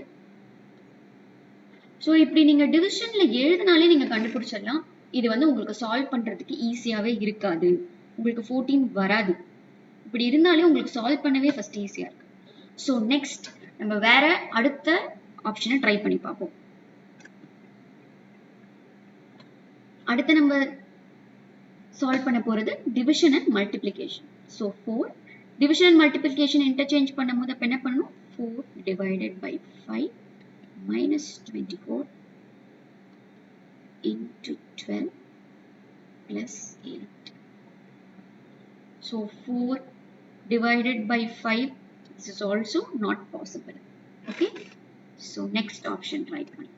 ஸோ இப்படி நீங்க டிவிஷன்ல எழுதினாலே நீங்க கண்டுபிடிச்சிடலாம். இது வந்து உங்களுக்கு சால்வ் பண்றதுக்கு ஈஸியாவே இருக்காது, உங்களுக்கு 14 வராது. இப்படி இருந்தாலே உங்களுக்கு சால்வ் பண்ணவே ஃபர்ஸ்ட் ஈஸியா இருக்கு. ஸோ நெக்ஸ்ட் நம்ம வேற அடுத்த ஆப்ஷனை ட்ரை பண்ணி பார்ப்போம். அடுத்து நம்ம சால்வ் பண்ண போறது division and multiplication. So 4 division and multiplication interchange பண்ணும்போது அப்ப என்ன பண்ணணும்? 4 divided by 5 minus 24 into 12 plus 8. So 4 divided by 5, this is also not possible. Okay, so next option try பண்ணி.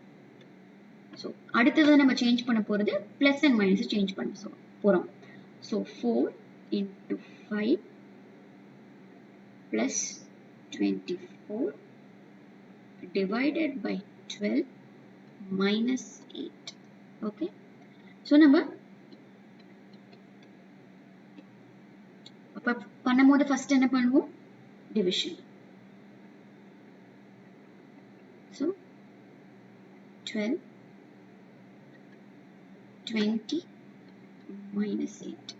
So அடுத்தது நம்ம சேஞ்ச் பண்ண போறது பிளஸ் அண்ட் மைனஸ் சேஞ்ச் பண்ண போறோம். So 4 into 5 plus 24 divided by 12 minus 8. Okay, so நம்ம அப்ப பண்ணும்போது ஃபர்ஸ்ட் என்ன பண்ணுவோம்? Division. So 12 20 minus 8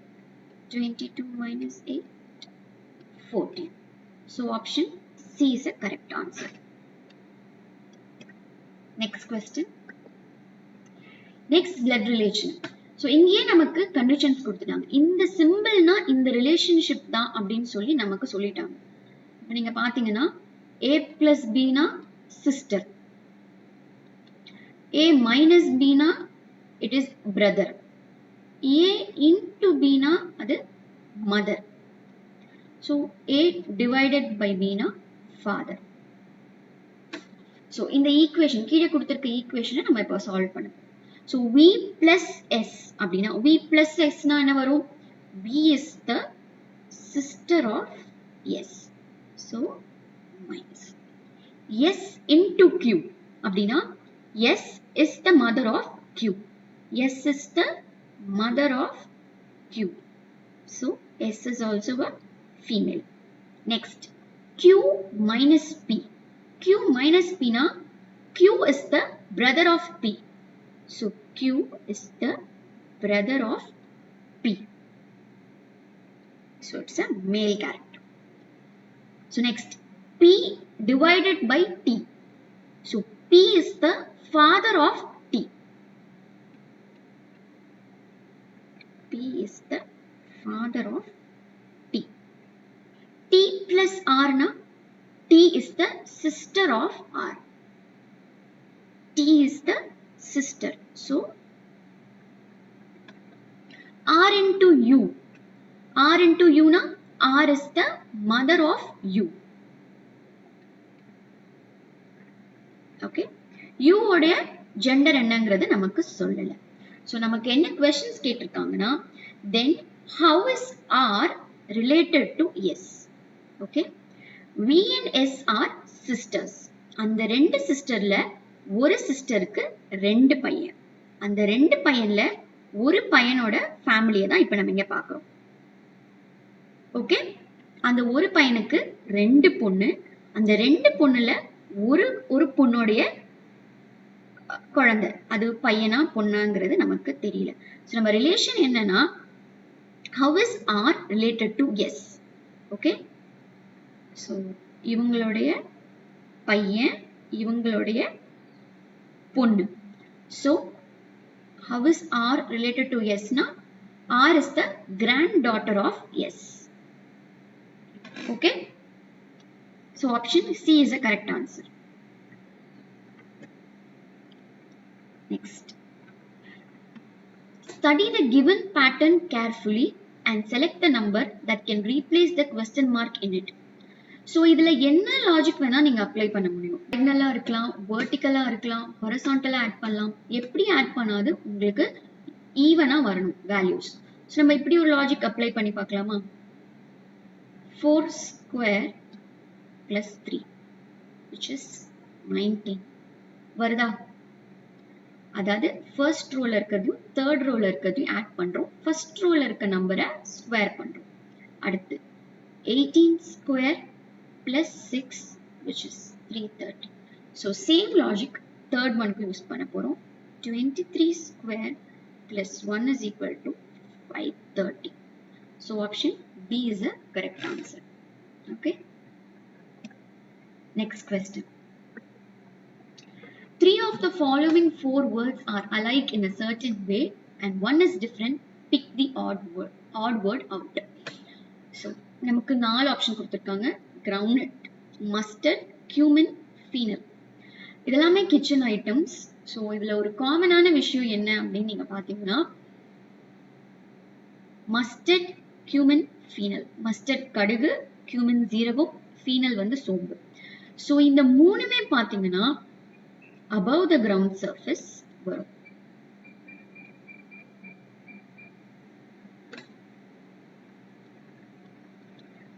22 minus 8 14. So option C is a correct answer. Next question. Next blood relation. So இங்கேயே நமக்கு கண்டிஷன்ஸ் கொடுத்துட்டாங்க. இந்த சிம்பிள்னா இந்த ரிலேஷன்ஷிப் தான் அப்படின்னு சொல்லி நமக்கு சொல்லிட்டாங்க. இப்போ நீங்க பாத்தீங்கன்னா A plus B னா சிஸ்டர், A minus B னா it is brother, A into B னா அது mother. So A divided by B னா father. So இந்த ஈக்குவேஷன் கீழே கொடுத்திருக்க ஈக்குவேஷனை நம்ம இப்போ சால்வ் பண்ணணும். So V plus S அப்படின்னா V plus S னா என்ன வரும்? V is the sister of S. So minus S into Q அப்படின்னா S is the mother of Q. S is the mother of Q. So S is also a female. Next Q minus P. Q minus P na Q is the brother of P. So Q is the brother of P. So it's a male character. So next P divided by T. So P is the father of T. P is the father of T. T plus R na T is the sister of R. T is the sister. So R into U. R into U na R is the mother of U. Okay. U உடைய gender என்னங்கிறது நமக்கு சொல்லல. So நமக்கு என்ன questions கேட்டிருக்காங்கன்னா, then how is R related to S? Okay. V and S are sisters. அந்த ரெண்டு சிஸ்டர்ல ஒரு சிஸ்டருக்கு ரெண்டு பையன். அந்த ரெண்டு பையன்ல ஒரு பையனோட ஃபேமிலியை தான் இப்ப நம்ம இங்க பாக்குறோம். ஓகே, அந்த ஒரு பையனுக்கு ரெண்டு பொண்ணு, அந்த ரெண்டு பொண்ணுல ஒரு பொண்ணுடைய குழந்தை, அது பையனா பொண்ணாங்கிறது நமக்கு தெரியல. சோ நம்ம ரிலேஷன் என்னன்னா, how is R related to S? Okay, so இவங்களுடைய பையன் இவங்களுடைய பொண்ணு. So how is R related to S na? R is the granddaughter of S. Okay, so option C is the correct answer. Next, study the given pattern carefully and select the number that can replace the question mark in it. So இதுல என்ன logic வேணா நீங்க apply பண்ண முடியும். diagonal இருக்கலாம், vertical இருக்கலாம், horizontal add பண்ணலாம். எப்படி ஆட் பண்ணாது உங்களுக்கு ஈவனா வரணும் values. So நம்ம இப்படி ஒரு லாஜிக் அப்ளை பண்ணி பார்க்கலாமா? 4 square plus 3. which is 19 வருதா அதாவது ஃபர்ஸ்ட் ரோல இருக்கிறதையும் தேர்ட் ரோல இருக்கிறதையும் ஆட் பண்றோம் ஃபர்ஸ்ட் ரோல இருக்க நம்பரை ஸ்கொயர் பண்றோம் அடுத்து 18 square plus 6 which is 330 so same logic third one ku use பண்ண போறோம் 23 square plus 1 is equal to 530 so option B is the correct answer okay next question three of the following four words are alike in a certain way and one is different pick the odd word out so நமக்கு நாலு option கொடுத்திருக்காங்க groundnut mustard cumin fennel இதெல்லாமே kitchen items so இதுல ஒரு காமனான விஷயம் என்ன அப்படின்னு நீங்க பாத்தீங்கன்னா mustard cumin fennel mustard கடுகு cumin ஜீரகம் fennel வந்து சோம்பு சோ இந்த மூணுமே பாத்தீங்கன்னா above the ground surface வரும்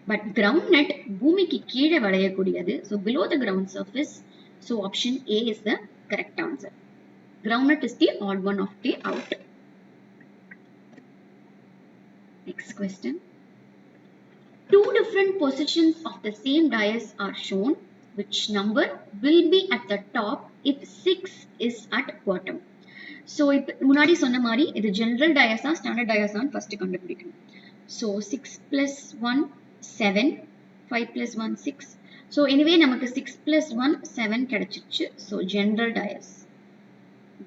but groundnut பூமிக்கு கீழே விளையக்கூடியது so below the ground surface so option A is the correct answer groundnut is the odd one of the out next question two different positions of the same dice are shown which number will be at the top if 6 is at bottom so இப்ப முன்னாடி சொன்ன மாதிரி இது general டயஸா standard டயஸான்னு first கண்டுபிடிக்கணும் so 6 plus 1 7 5 plus 1 6 so anyway நமக்கு 6 plus 1 7 கிடைச்சிருச்சு so general dias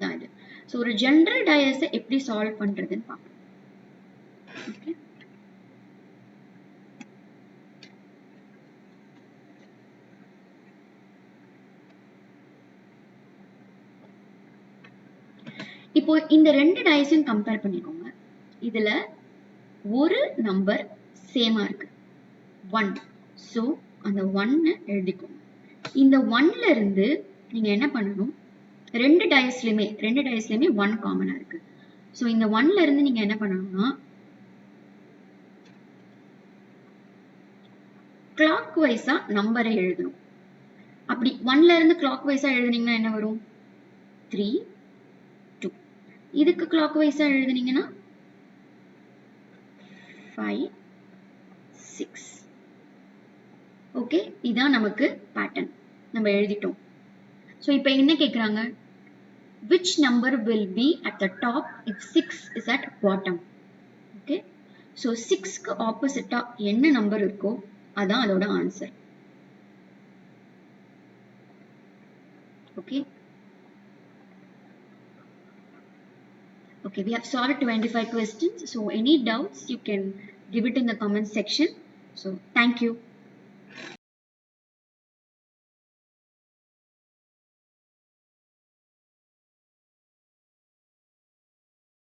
தான் இது so ஒரு general dias எப்படி சால்வ் பண்றதுன்னு பார்ப்போம் okay இப்போ இந்த ரெண்டு டயஸையும் கம்பேர் பண்ணிக்கோங்க இதுல ஒரு நம்பர் சேமா இருக்கு 1 சோ அந்த 1 எழுதிக்கோங்க இந்த 1ல இருந்து நீங்க என்ன பண்ணணும் ரெண்டு டயஸ்லயுமே 1 காமனா இருக்கு சோ இந்த 1ல இருந்து நீங்க என்ன பண்ணணும்னா கிளாக் வைஸா நம்பரை எழுதணும் அப்படி 1ல இருந்து கிளாக் வைஸா எழுதுனீங்கன்னா என்ன வரும் 3 2 இதுக்கு கிளாக் வைஸா எழுதுனீங்கன்னா 5 6 ஓகே இதான் நமக்கு பேட்டர்ன் நம்ம எழுதிட்டோம் சோ இப்போ என்ன கேக்குறாங்க which number will be at the top if 6 is at bottom okay so 6 க்கு ஆப்போசிட்டா என்ன நம்பர் இருக்கோ அதான் அதோட answer okay okay we have solved 25 questions so any doubts you can give it in the comment section so thank you